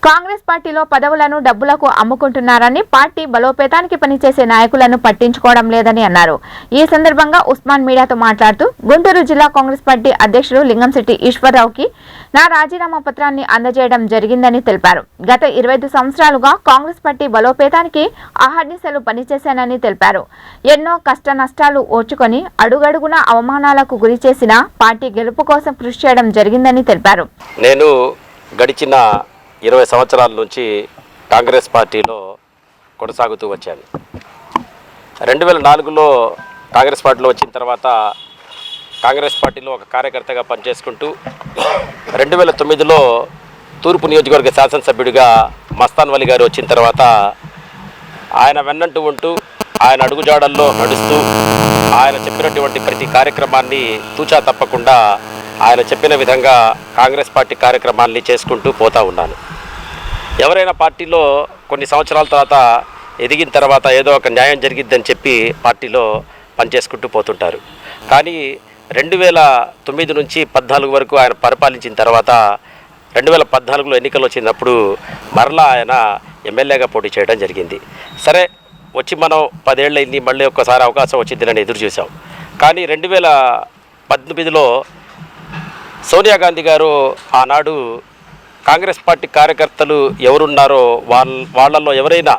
కాంగ్రెస్ పార్టీలో పదవులను డబ్బులకు అమ్ముకుంటున్నారని, పార్టీ బలోపేతానికి పనిచేసే నాయకులను పట్టించుకోవడం లేదని అన్నారు. ఈ సందర్భంగా ఉస్మాన్ మీడియాతో మాట్లాడుతూ గుంటూరు జిల్లా కాంగ్రెస్ పార్టీ అధ్యక్షుడు లింగంశెట్టి ఈశ్వరరావుకి నా రాజీనామా పత్రాన్ని అందజేయడం జరిగిందని తెలిపారు. గత 25 సంవత్సరాలుగా కాంగ్రెస్ పార్టీ బలోపేతానికి అహర్నిశలు పనిచేశానని తెలిపారు. ఎన్నో కష్ట నష్టాలు ఓర్చుకొని అడుగడుగున అవమానాలకు గురి చేసిన పార్టీ గెలుపు కోసం కృషి చేయడం జరిగిందని తెలిపారు. నేను గడిచిన 20 సంవత్సరాల నుంచి కాంగ్రెస్ పార్టీలో కొనసాగుతూ వచ్చాను. 2004లో కాంగ్రెస్ పార్టీలో వచ్చిన తర్వాత కాంగ్రెస్ పార్టీలో ఒక కార్యకర్తగా పనిచేసుకుంటూ 2009లో తూర్పు నియోజకవర్గ శాసనసభ్యుడిగా మస్తాన్ వలి గారు వచ్చిన తర్వాత ఆయన వెన్నంటూ ఉంటూ ఆయన అడుగుజాడల్లో నడుస్తూ ఆయన చెప్పినటువంటి ప్రతి కార్యక్రమాన్ని తూచా తప్పకుండా ఆయన చెప్పిన విధంగా కాంగ్రెస్ పార్టీ కార్యక్రమాన్ని చేసుకుంటూ పోతూ ఉన్నాను. ఎవరైనా పార్టీలో కొన్ని సంవత్సరాల తర్వాత ఎదిగిన తర్వాత ఏదో ఒక న్యాయం జరిగిద్దని చెప్పి పార్టీలో పనిచేసుకుంటూ పోతుంటారు. కానీ 2009 నుంచి 14 వరకు ఆయన పరిపాలించిన తర్వాత 2014లో ఎన్నికలు వచ్చినప్పుడు మరలా ఆయన ఎమ్మెల్యేగా పోటీ చేయడం జరిగింది. సరే వచ్చి మనం 10 ఏళ్ళు అయింది, మళ్ళీ ఒక్కసారి అవకాశం వచ్చిందని ఎదురు చూసాం. కానీ 2018లో సోనియా గాంధీ గారు ఆనాడు కాంగ్రెస్ పార్టీ కార్యకర్తలు ఎవరున్నారో వాళ్ళల్లో ఎవరైనా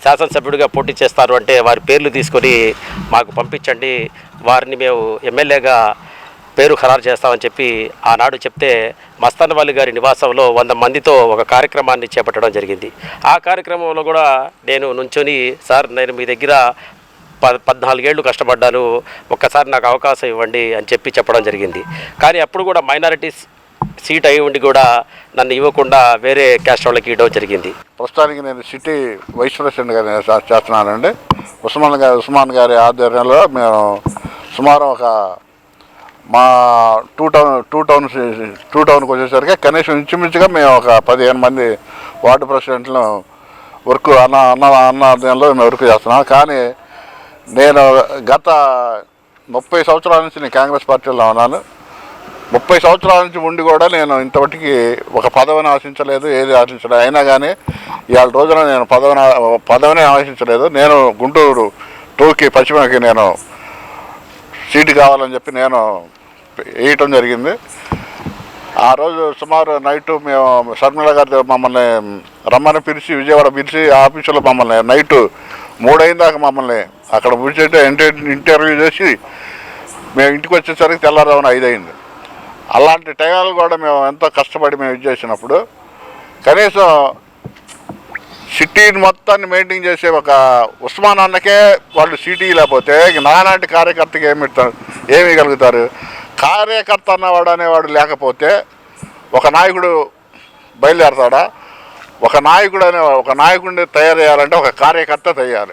శాసనసభ్యుడిగా పోటీ చేస్తారు అంటే వారి పేర్లు తీసుకొని మాకు పంపించండి, వారిని మేము ఎమ్మెల్యేగా పేరు ఖరారు చేస్తామని చెప్పి ఆనాడు చెప్తే మస్తాన్ వలి గారి నివాసంలో 100 మందితో ఒక కార్యక్రమాన్ని చేపట్టడం జరిగింది. ఆ కార్యక్రమంలో కూడా నేను నుంచొని సార్ నేను మీ దగ్గర 14 ఏళ్ళు కష్టపడ్డాను, ఒక్కసారి నాకు అవకాశం ఇవ్వండి అని చెప్పడం జరిగింది. కానీ అప్పుడు కూడా మైనారిటీస్ సీట్ అయి ఉండి కూడా నన్ను ఇవ్వకుండా వేరే క్యాస్ట్ వాళ్ళకి ఇవ్వడం జరిగింది. ప్రస్తుతానికి నేను సిటీ వైస్ ప్రెసిడెంట్గా చేస్తున్నానండి. ఉస్మాన్ గారి ఆధ్వర్యంలో మేము సుమారు ఒక మా టూ టౌన్కి వచ్చేసరికి కనీసం ఇంచుమించుగా మేము ఒక 15 మంది వార్డు ప్రెసిడెంట్లను అన్నదానంలో మేము వర్క్ చేస్తున్నాం. కానీ నేను గత 30 సంవత్సరాల నుంచి నేను కాంగ్రెస్ పార్టీలో ఉన్నాను. 30 సంవత్సరాల నుంచి ఉండి కూడా నేను ఇంతవరకు ఒక పదవిని ఆశించలేదు, ఏది ఆశించలేదు. అయినా కానీ ఇవాళ రోజున నేను పదవిని ఆశించలేదు. నేను గుంటూరు 2కి పశ్చిమకి నేను సీటు కావాలని చెప్పి నేను వేయటం జరిగింది. ఆ రోజు సుమారు నైటు మేము షర్మిల గారి మమ్మల్ని రమ్మని పిలిచి విజయవాడ పిలిచి ఆఫీసులో మమ్మల్ని నైటు 3 అయిన దాకా మమ్మల్ని అక్కడ పిలిచి ఇంటర్వ్యూ చేసి మేము ఇంటికి వచ్చేసరికి తెల్లారుజామున 5 అయింది. అలాంటి టైంలు కూడా మేము ఎంతో కష్టపడి మేము ఇది చేసినప్పుడు కనీసం సిటీని మొత్తాన్ని మెయింటైన్ చేసే ఒక ఉస్మాన్ అన్నకే వాళ్ళు సిటీ లేకపోతే నాలాంటి కార్యకర్తకి ఏమి ఇవ్వగలుగుతారు? కార్యకర్త అన్నవాడు అనేవాడు లేకపోతే ఒక నాయకుడు బయలుదేరతాడా? ఒక నాయకుడిని తయారు చేయాలంటే ఒక కార్యకర్త తయారు.